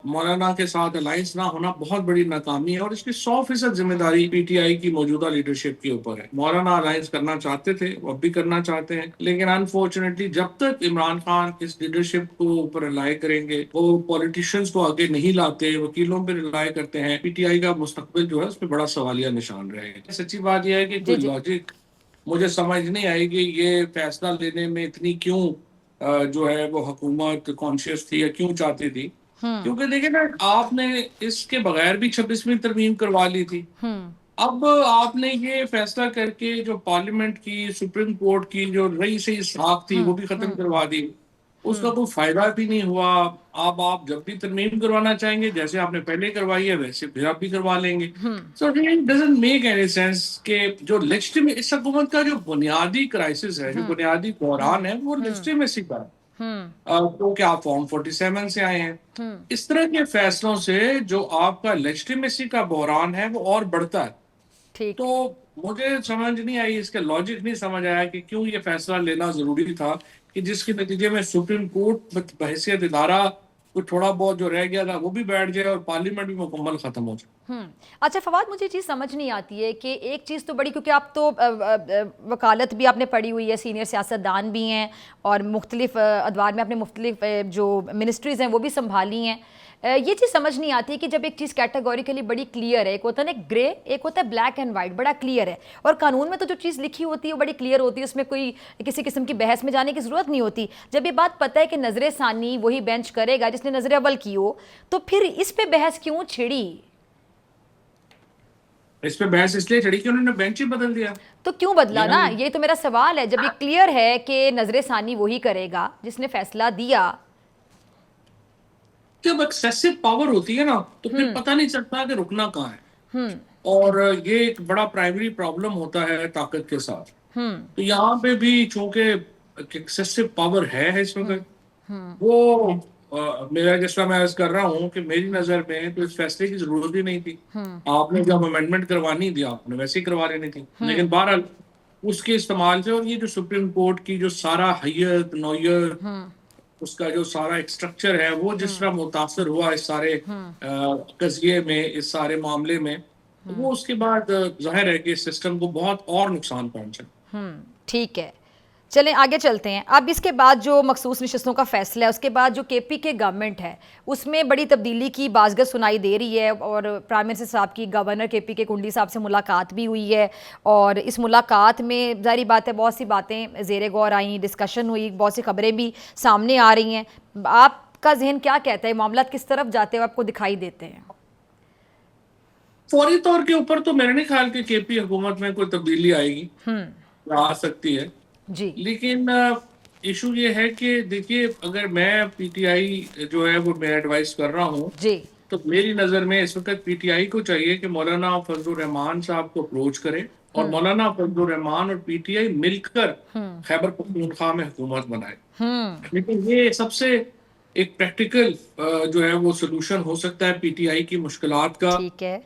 मौलाना के साथ अलायंस ना होना बहुत बड़ी नाकामी है और इसकी 100% जिम्मेदारी पीटीआई की मौजूदा लीडरशिप के ऊपर है। मौलाना अलायंस करना चाहते थे, वो अब भी करना चाहते हैं, लेकिन अनफॉर्चुनेटली जब तक इमरान खान इस लीडरशिप को ऊपर रिलाय करेंगे, वो पॉलिटिशियंस को आगे नहीं लाते, वकीलों पर रिलाय करते हैं, पीटीआई का मुस्तकबिल जो है उस पर बड़ा सवालिया निशान रहेगा। सच्ची बात यह है कि जी कोई जी। लॉजिक मुझे समझ नहीं आई कि ये फैसला लेने में इतनी क्यों जो है वो हुकूमत कॉन्शियस थी या क्यों चाहती थी। हम्म क्योंकि देखिए ना, आपने इसके बगैर भी 26वीं तरमीम करवा ली थी। हम्म अब आपने ये फैसला करके जो पार्लियामेंट की, सुप्रीम कोर्ट की जो रई से साख थी वो भी खत्म हम्म करवा दी। उसका हम्म कोई फायदा भी नहीं हुआ। अब आप जब भी तरमीम करवाना चाहेंगे, जैसे आपने पहले करवाई है वैसे फिर आप भी करवा लेंगे। Hmm so it doesn't make any sense कि जो लेजिटिमेट इस हुकूमत का जो बुनियादी क्राइसिस है, जो हम्म बुनियादी हम्म बहरान है, वो हम्म लेजिटिमेसी का है। हम्म तो क्या आप फॉर्म 47 से आए हैं? हम्म इस तरह के फैसलों से जो आपका लेजिटिमेसी का बहरान है वो और बढ़ता है। तो ठीक। मुझे समझ नहीं आई, इसका लॉजिक नहीं समझ आया कि क्यों ये फैसला लेना जरूरी था कि जिसके नतीजे में सुप्रीम कोर्ट बहैसियत इदारा को थोड़ा बहुत जो रह गया था वो भी बैठ जाए और पार्लियामेंट भी मुकम्मल खत्म हो जाए। अच्छा फवाद, मुझे चीज़ समझ नहीं आती है कि एक चीज़ तो बड़ी, क्योंकि आप तो वकालत भी आपने पढ़ी हुई है, सीनियर सियासतदान भी हैं और मुख्तलिफ अदवार में आपने मुख्तलिफ जो मिनिस्ट्रीज़ हैं वो भी संभाली हैं। ये चीज़ समझ नहीं आती कि जब एक चीज़ कैटेगोरिकली बड़ी क्लियर है, एक होता है ना ग्रे, एक होता है ब्लैक एंड वाइट, बड़ा क्लियर है, और कानून में तो जो चीज़ लिखी होती है वो बड़ी क्लियर होती है, उसमें कोई किसी किस्म की बहस में जाने की ज़रूरत नहीं होती। जब ये बात पता है कि नजर सानी वही बेंच करेगा जिसने नजर अव्वल की हो, तो फिर इस पे बहस क्यों छिड़ी? इस पे बहस इसलिए चढ़ी कि उन्होंने बेंच ही बदल दिया। तो क्यों बदला ये ना, ये तो मेरा सवाल है। जब ये क्लियर है कि नजर सानी वही करेगा जिसने फैसला दिया। जब एक्सेसिव पावर होती है ना तो फिर हम्म पता नहीं चलता कि रुकना कहाँ है। हम्म और ये एक बड़ा प्राइमरी प्रॉब्लम होता है ताकत के साथ। हम्म तो यहाँ पे भी चूंकि एक्सेसिव पावर है इस वक्त, हम्म वो मेरा जैसा मैं अर्ज कर रहा हूँ कि मेरी नजर में तो इस फैसले की जरूरत ही नहीं थी। आपने जब अमेंडमेंट करवानी थी आपने वैसे ही करवा लेनी थी, लेकिन हम्म बहरहाल उसके इस्तेमाल से और ये जो सुप्रीम कोर्ट की जो सारा हैयत नौयत, उसका जो सारा एक स्ट्रक्चर है, वो जिस तरह मुतासर हुआ इस सारे कजिए में, इस सारे मामले में, वो उसके बाद जाहिर है कि इस सिस्टम को बहुत और नुकसान पहुंचा। ठीक है, चलें आगे चलते हैं। अब इसके बाद जो मखसूस नशस्तों का फैसला है, उसके बाद जो केपी के गवर्नमेंट है उसमें बड़ी तब्दीली की बाज़गत सुनाई दे रही है, और प्राइम मिनिस्टर साहब की गवर्नर केपी के कुंडली साहब से मुलाकात भी हुई है, और इस मुलाकात में जाहिर बात है बहुत सी बातें ज़ेर गौर आई, डिस्कशन हुई, बहुत सी खबरें भी सामने आ रही हैं। आपका जहन क्या कहता है, मामला किस तरफ जाते हुए आपको दिखाई देते हैं? फौरी तौर के ऊपर तो मेरे नहीं ख्याल कि केपी हुकूमत में कोई तब्दीली आएगी या आ सकती है। जी। लेकिन इशू ये है कि देखिए, अगर मैं पीटीआई जो है वो मैं एडवाइस कर रहा हूँ, जी। तो मेरी नजर में इस वक्त पीटीआई को चाहिए कि मौलाना फजलुर रहमान साहब को अप्रोच करे और मौलाना फजलुर रहमान और पीटीआई मिलकर खैबर पख्तूनख्वा में हुकूमत बनाए। लेकिन ये सबसे एक प्रैक्टिकल जो है वो सोल्यूशन हो सकता है पीटीआई की मुश्किलात का। ठीक है।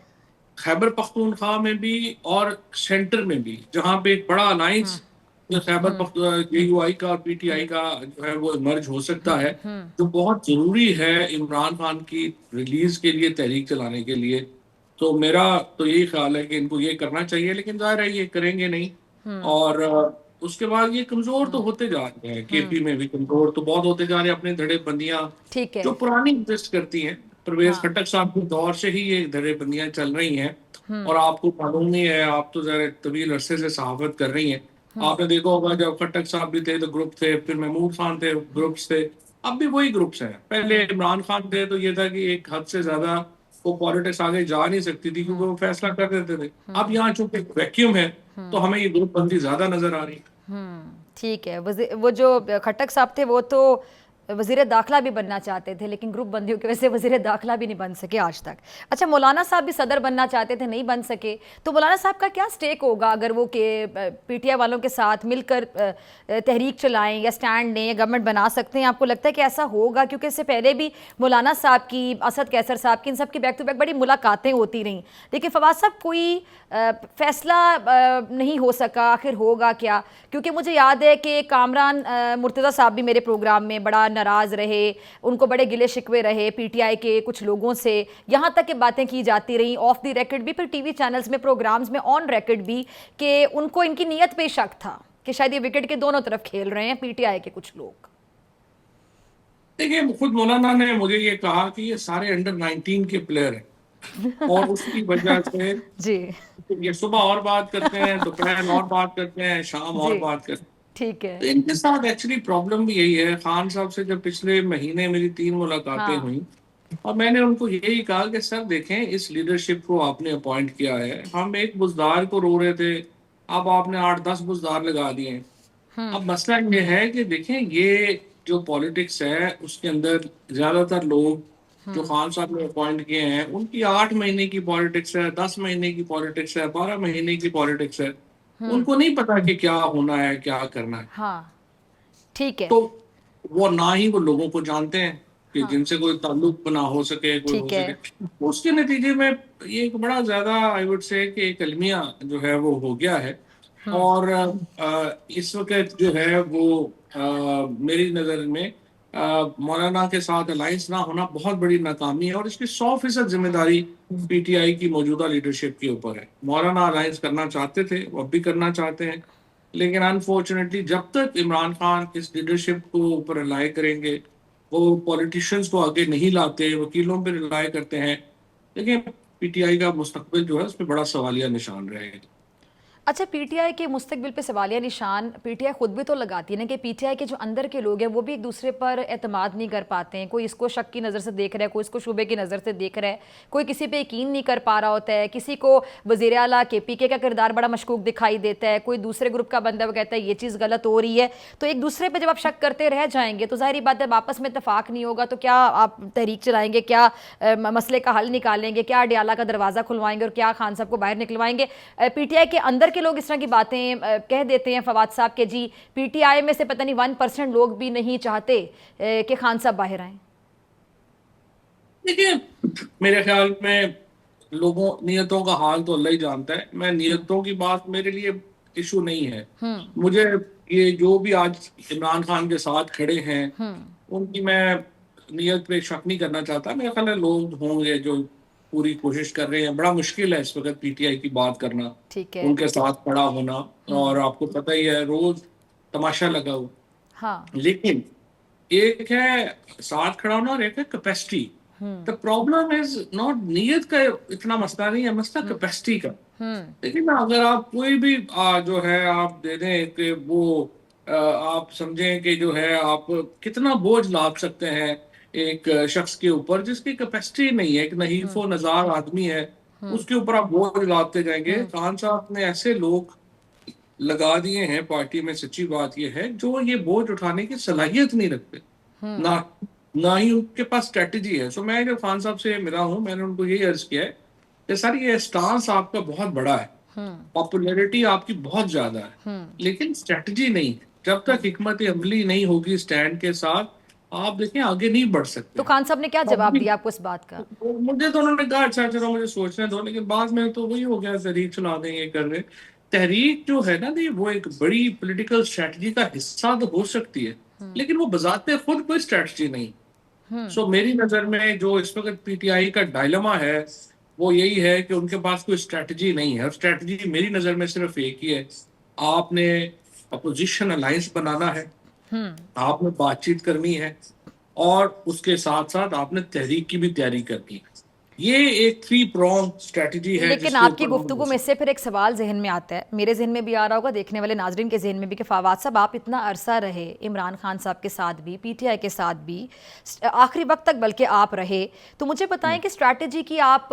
खैबर पख्तूनख्वा में भी और सेंटर में भी, जहां पे एक बड़ा अलायंस जो खैबर जेयूआई का और पीटीआई का जो है वो मर्ज हो सकता है, जो बहुत जरूरी है इमरान खान की रिलीज के लिए, तहरीक चलाने के लिए। तो मेरा तो यही ख्याल है कि इनको ये करना चाहिए, लेकिन जाहिर है ये करेंगे नहीं। और उसके बाद ये कमजोर तो होते जा रहे हैं, केपी में भी कमजोर तो बहुत होते जा रहे हैं, अपने धड़ेबंदियां ठीक है। जो पुरानी एग्जिस्ट करती हैं। परवेज हाँ। खट्टक साहब के दौर से ही ये धड़ेबंदियां चल रही हैं। और आपको मालूम ही है, आप तो जरा तवील अरसे से सहाफत कर रही हैं, आपने देखा होगा जब खट्टक साहब भी थे तो ग्रुप थे, फिर महमूद खान थे ग्रुप्स थे, अब भी वही ग्रुप्स हैं। पहले इमरान खान थे तो ये था कि एक हद से ज्यादा वो पॉलिटिक्स आगे जा नहीं सकती थी क्योंकि वो फैसला कर देते थे। अब यहाँ चूंकि वैक्यूम है तो हमें ये ग्रुप बंदी ज्यादा नजर आ रही है। ठीक है। वो जो खट्टक साहब थे वो तो वज़ीर दाखिला भी बनना चाहते थे, लेकिन ग्रुप बंदियों की वजह से वज़ीर दाखिला भी नहीं बन सके आज तक। अच्छा, मौलाना साहब भी सदर बनना चाहते थे, नहीं बन सके, तो मौलाना साहब का क्या स्टेक होगा अगर वो के पीटीआई वालों के साथ मिलकर तहरीक चलाएं या स्टैंड लें या गवर्नमेंट बना सकते हैं? आपको लगता है कि ऐसा होगा? क्योंकि इससे पहले भी मौलाना साहब की, असद कैसर साहब की, इन सब की बैक टू बैक बड़ी मुलाकातें होती रहीं, लेकिन फवाद साहब कोई फैसला नहीं हो सका। आखिर होगा क्या? क्योंकि मुझे याद है कि कामरान मुर्तज़ा साहब भी मेरे प्रोग्राम में बड़ा नाराज़ रहे, उनको बड़े गिले शिकवे रहे पीटीआई के कुछ लोगों से, यहाँ तक कि बातें की जाती रहीं ऑफ द रिकॉर्ड भी, फिर टीवी चैनल्स में प्रोग्राम्स में ऑन रिकॉर्ड भी, कि उनको इनकी नीयत पे शक था कि शायद ये विकेट के दोनों तरफ खेल रहे हैं पीटीआई के कुछ लोग। देखिए, खुद मौलाना ने मुझे ये कहा कि ये सारे अंडर 19 के प्लेयर हैं और उसकी वजह से जी ये सुबह और बात करते हैं, दोपहर और बात करते हैं, शाम और जी बात करते हैं। ठीक है। तो इनके साथ एक्चुअली प्रॉब्लम भी यही है। खान साहब से जब पिछले महीने मेरी 3 मुलाकातें हाँ हुई और मैंने उनको यही कहा कि सर देखें, इस लीडरशिप को आपने अपॉइंट किया है, हम एक बुजदार को रो रहे थे, अब आपने 8-10 बुजदार लगा दिए हैं। अब मसला ये है कि देखें, ये जो पॉलिटिक्स है उसके अंदर ज्यादातर लोग जो खान साहब ने अपॉइंट किए हैं, उनकी 8 महीने की पॉलिटिक्स है, 10 महीने की पॉलिटिक्स है, 12 महीने की पॉलिटिक्स है। उनको नहीं पता कि क्या होना है, क्या करना है। हाँ ठीक है। तो वो ना ही वो लोगों को जानते हैं कि हाँ जिनसे कोई ताल्लुक बना हो सके, कोई हो ठीक है। सके। उसके नतीजे में ये एक बड़ा ज्यादा आई वुड से कि एक अलमिया जो है वो हो गया है। और इस वक्त जो है वो मेरी नज़र में मौलाना के साथ अलायंस ना होना बहुत बड़ी नाकामी है और इसकी 100% जिम्मेदारी पीटीआई की मौजूदा लीडरशिप के ऊपर है। मौलाना अलायंस करना चाहते थे, वो अब भी करना चाहते हैं, लेकिन अनफॉर्चुनेटली जब तक इमरान खान इस लीडरशिप को ऊपर रिलाय करेंगे, वो पॉलिटिशियंस को आगे नहीं लाते, वकीलों पर रिलाय करते हैं, लेकिन पीटीआई का मुस्तकबिल जो है उस पर बड़ा सवालिया निशान रहेगा। अच्छा, पीटीआई के मुस्तकबिल पे सवालिया निशान पीटीआई खुद भी तो लगाती है ना, कि पीटीआई के जो अंदर के लोग हैं वो भी एक दूसरे पर एतमाद नहीं कर पाते हैं। कोई इसको शक की नज़र से देख रहा है, कोई इसको शुबे की नज़र से देख रहा है, कोई किसी पे यकीन नहीं कर पा रहा होता है, किसी को वज़ीर आला केपीके का किरदार बड़ा मशकूक दिखाई देता है, कोई दूसरे ग्रुप का बंदा वो कहता है ये चीज़ गलत हो रही है। तो एक दूसरे पर जब आप शक करते रह जाएंगे तो जाहिर बात है आपस में इतफाक नहीं होगा, तो क्या आप तहरीक चलाएंगे, क्या मसले का हल निकालेंगे, क्या अडियाला का दरवाज़ा खुलवाएंगे और क्या खान साहब को बाहर निकलवाएंगे। पीटीआई के अंदर के लोग इस तरह की बातें कह देते हैं फवाद साहब के जी पीटीआई में से पता नहीं 1% लोग भी नहीं चाहते कि खान साहब बाहर आए। देखिए, मेरे ख्याल में लोगों नियतों का हाल तो अल्लाह ही जानता है। मैं नियतों की बात, मेरे लिए इशू नहीं है। मुझे ये जो भी आज इमरान खान के साथ खड़े हैं उनकी मैं नियत पे शक नहीं करना चाहता। मेरा ख्याल है लोग होंगे जो पूरी कोशिश कर रहे हैं। बड़ा मुश्किल है इस वक्त पीटीआई की बात करना, ठीक है। उनके साथ खड़ा होना, और आपको पता ही है रोज तमाशा लगा हुआ। हाँ लेकिन एक है साथ खड़ा होना और एक है capacity. The problem is not नियत का, इतना मसला नहीं है, मसला कैपेसिटी का। लेकिन अगर आप कोई भी जो है आप दे दें कि वो आप समझें कि जो है आप कितना बोझ लाद सकते हैं एक शख्स के ऊपर जिसकी कैपेसिटी नहीं है, एक नहीफो नजार आदमी है, उसके ऊपर आप बोझ लादते जाएंगे। खान साहब ने ऐसे लोग लगा दिए हैं पार्टी में, सच्ची बात यह है, जो ये बोझ उठाने की सलाहियत नहीं रखते, ना ना ही उनके पास स्ट्रेटजी है। सो मैं जब खान साहब से मिला हूं, मैंने उनको यही अर्ज किया है कि सर ये स्टांस आपका बहुत बड़ा है, पॉपुलैरिटी आपकी बहुत ज्यादा है, लेकिन स्ट्रेटजी नहीं। जब तक हिकमत अमली नहीं होगी स्टैंड के साथ, आप देखें आगे नहीं बढ़ सकते। तो खान साहब ने क्या जवाब दिया आपको इस बात का? मुझे तो उन्होंने कहा अच्छा चलो मुझे सोचने दो, लेकिन बाद में तो वही हो गया, तहरीक चला देंगे कर रहे। तहरीक जो है ना दी, वो एक बड़ी पॉलिटिकल स्ट्रेटजी का हिस्सा तो हो सकती है, लेकिन वो बजाते खुद कोई स्ट्रेटजी नहीं। सो मेरी नजर में जो इस वक्त पीटीआई का डायलेमा है वो यही है कि उनके पास कोई स्ट्रेटजी नहीं है। और स्ट्रेटजी मेरी नजर में सिर्फ एक ही है, आपने अपोजिशन अलायंस बनाना है, आपने बातचीत करनी है, और उसके साथ साथ आपने तहरीक की भी तैयारी करनी है। ये एक 3 prong स्ट्रेटजी है। लेकिन आपकी गुफ्तगू में से फिर एक सवाल जहन में आता है, मेरे जहन में भी आ रहा होगा, देखने वाले नाजरीन के जहन में भी, कि फवाद साहब आप इतना अरसा रहे इमरान खान साहब के साथ भी, पीटीआई के साथ भी, आखिरी वक्त तक बल्कि आप रहे, तो मुझे बताएं कि स्ट्रैटेजी की आप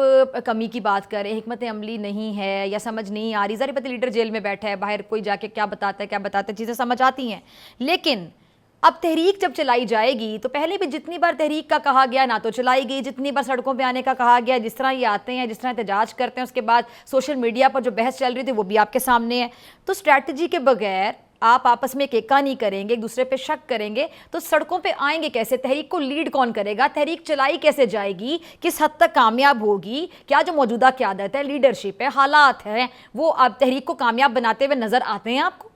कमी की बात करें, हिकमत अमली नहीं है या समझ नहीं आ रही। ज़ाहिर बात है लीडर जेल में बैठा है, बाहर कोई जाके क्या बताता है चीज़ें समझ आती हैं, लेकिन अब तहरीक जब चलाई जाएगी तो पहले भी जितनी बार तहरीक का कहा गया ना तो चलाई गई, जितनी बार सड़कों पे आने का कहा गया, जिस तरह ये आते हैं, जिस तरह एहतजाज करते हैं, उसके बाद सोशल मीडिया पर जो बहस चल रही थी वो भी आपके सामने है। तो स्ट्रैटेजी के बगैर आप आपस में एका नहीं करेंगे, एक दूसरे पे शक करेंगे, तो सड़कों पे आएंगे कैसे? तहरीक को लीड कौन करेगा? तहरीक चलाई कैसे जाएगी? किस हद तक कामयाब होगी? क्या जो मौजूदा क़यादत है, लीडरशिप है, हालात हैं, वो आप तहरीक को कामयाब बनाते हुए नजर आते हैं आपको?